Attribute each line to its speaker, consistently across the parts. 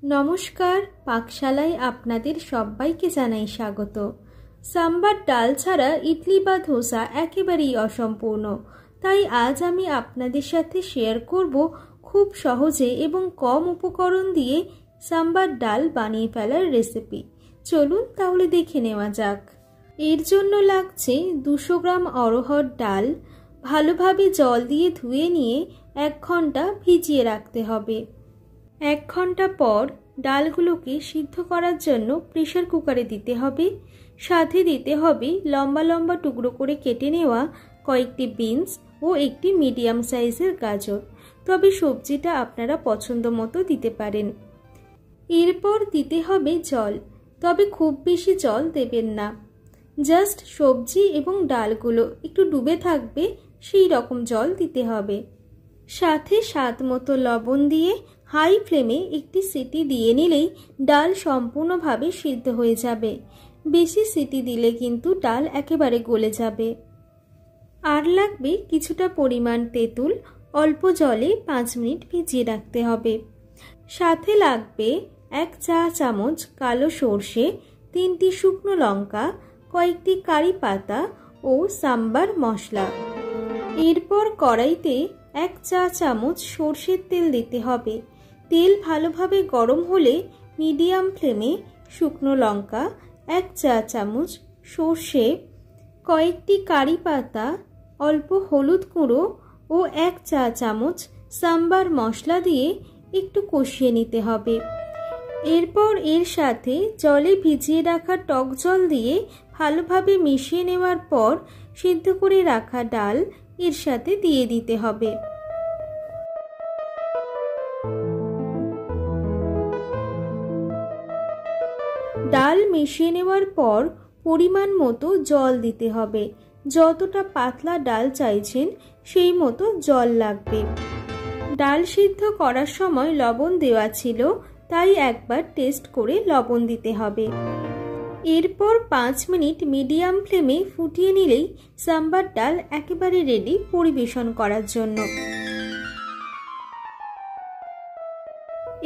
Speaker 1: নমস্কার, পাকশালায় আপনাদের সবাইকে জানাই স্বাগত। সাম্বার ডাল ছাড়া ইডলি বা ধোসা একেবারেই অসম্পূর্ণ, তাই আজ আমি আপনাদের সাথে শেয়ার করব খুব সহজে এবং কম উপকরণ দিয়ে সাম্বার ডাল বানিয়ে ফেলার রেসিপি। চলুন তাহলে দেখে নেওয়া যাক। এর জন্য লাগছে 200 গ্রাম অড়হর ডাল। ভালোভাবে জল দিয়ে ধুয়ে নিয়ে 1 ঘন্টা ভিজিয়ে রাখতে হবে। 1 ঘন্টা পর ডালগুলোকে সিদ্ধ করার জন্য প্রেসার কুকারে দিতে হবে। সাথে দিতে হবে লম্বা লম্বা টুকরো করে কেটে নেওয়া কয়েকটি বিনস ও একটি মিডিয়াম সাইজের গাজর। তবে সবজিটা আপনারা পছন্দ মতো দিতে পারেন। এরপর দিতে হবে জল, তবে খুব বেশি জল দেবেন না। জাস্ট সবজি এবং ডালগুলো একটু ডুবে থাকবে সেই রকম জল দিতে হবে। সাথে স্বাদ মতো লবণ দিয়ে হাই ফ্লেমে একটি সিটি দিয়ে নিলেই ডাল সম্পূর্ণভাবে সিদ্ধ হয়ে যাবে। বেশি সিটি দিলে কিন্তু ডাল একেবারে গলে যাবে। আর লাগবে কিছুটা পরিমাণ তেঁতুল, অল্প জলে 5 মিনিট ভিজিয়ে রাখতে হবে। সাথে লাগবে 1 চা চামচ কালো সর্ষে, 3টি শুকনো লঙ্কা, কয়েকটি কারি পাতা ও সাম্বার মশলা। এরপর কড়াইতে 1 চা চামচ সর্ষের তেল দিতে হবে। তেল ভালোভাবে গরম হলে মিডিয়াম ফ্লেমে শুকনো লঙ্কা, 1 চা চামচ সর্ষে, কয়েকটি কারি পাতা, অল্প হলুদ গুঁড়ো ও 1 চা চামচ সাম্বার মশলা দিয়ে একটু কষিয়ে নিতে হবে। এরপর এর সাথে জলে ভিজিয়ে রাখা টক জল দিয়ে ভালোভাবে মিশিয়ে নেওয়ার পর সিদ্ধ করে রাখা ডাল এর সাথে দিয়ে দিতে হবে। ডাল মিশিয়ে নেওয়ার পর পরিমাণ মতো জল দিতে হবে। যতটা পাতলা ডাল চাইছেন সেই মতো জল লাগবে। ডাল সিদ্ধ করার সময় লবণ দেওয়া ছিল, তাই একবার টেস্ট করে লবণ দিতে হবে। এরপর 5 মিনিট মিডিয়াম ফ্লেমে ফুটিয়ে নিলেই সাম্বার ডাল একেবারে রেডি পরিবেশন করার জন্য।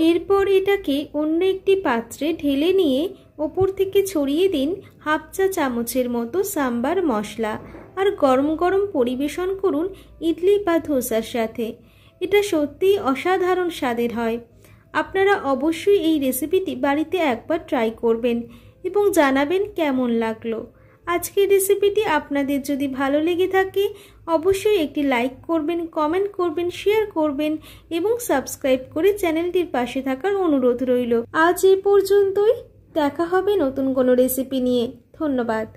Speaker 1: এরপর এটাকে অন্য একটি পাত্রে ঢেলে নিয়ে ওপর থেকে ছড়িয়ে দিন 1/2 চা চামচের মতো সাম্বার মশলা, আর গরম গরম পরিবেশন করুন ইডলি বা ধোসার সাথে। এটা সত্যিই অসাধারণ স্বাদের হয়। আপনারা অবশ্যই এই রেসিপিটি বাড়িতে একবার ট্রাই করবেন এবং জানাবেন কেমন লাগলো। আজকের রেসিপিটি আপনাদের যদি ভালো লেগে থাকে অবশ্যই একটি লাইক করবেন, কমেন্ট করবেন, শেয়ার করবেন এবং সাবস্ক্রাইব করে চ্যানেলটির পাশে থাকার অনুরোধ রইল। আজ এ পর্যন্তই, দেখা হবে নতুন কোনো রেসিপি নিয়ে। ধন্যবাদ।